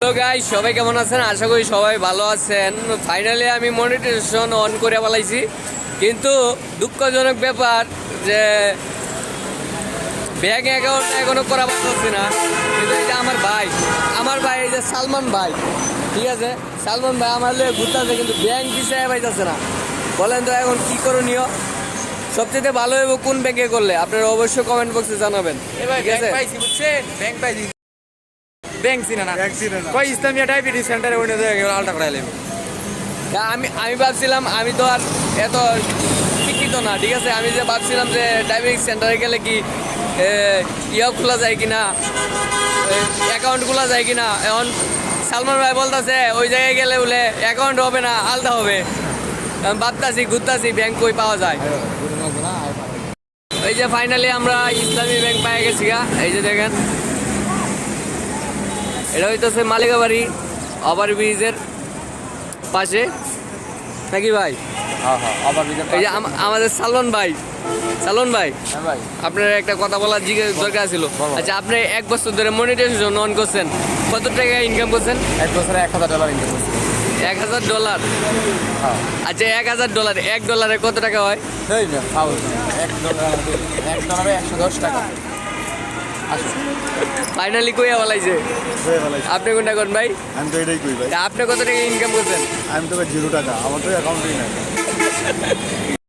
তো গাইস সবাই কেমন আছেন? আশা করি সবাই ভালো আছেন। ফাইনালি আমি মনিটাইজেশন অন করে ফেলাইছি, কিন্তু দুঃখজনক ব্যাপার যে ব্যাংক অ্যাকাউন্ট এখনো করা পারতেছি না। কিন্তু এই যে আমার ভাই এই যে সালমান ভাই, ঠিক আছে, সালমান ভাই আমার লিয়ে ঘুরতেছে, কিন্তু ব্যাংক বিষয়ে পাইতেছে না। বলেন তো এখন কি করণীয়? সবচেয়ে ভালো হইব কোন ব্যাংকে করলে? আপনারা অবশ্যই কমেন্ট বক্সে জানাবেন, ঠিক আছে? ব্যাংক চিনে না, কই ইসলামিয়া ডায়াবেটিস সেন্টারে ওইটা আলটা করাইলাম। আমি ভাবছিলাম, আমি তো আর এত শিক্ষিত না, ঠিক আছে। আমি যে ভাবছিলাম যে ডায়াবেটিক সেন্টারে গেলে কি ইয়া খোলা যায় কিনা, অ্যাকাউন্ট খোলা যায় কিনা। এখন সালমান ভাই বলতেছে ওই জায়গায় গেলে বলে অ্যাকাউন্ট হবে না, আলাদা হবে। আমি ভাবতাছি ঘুরতাছি ব্যাংক কই পাওয়া যায়। এই যে ফাইনালি আমরা ইসলামী ব্যাংক পাই গেছি গা। এই যে দেখেন, এটা হইতেছে মালিকাবাড়ি ওভার ব্রিজের পাশে, নাকি ভাই? এই যে আমাদের সালমান ভাই আপনার একটা কথা বলার জিজ্ঞাসা দরকার ছিল। আচ্ছা, আপনি 1 বছর ধরে মনিটাইজেশন অন করছেন, কত টাকা ইনকাম করছেন? 1 বছরে $1000 ইনকাম করছি। $1000? আচ্ছা, $1000, $1 কত টাকা হয়? $1 110 টাকা। ফাইনালি কইয়া বলাইছে। আপনি কোনটা কোন ভাই? আমি তো এটাই কই ভাই। আপনি কত টাকা ইনকাম করছেন? আমি তো 0 টাকা, আমার তো অ্যাকাউন্টেই নাই।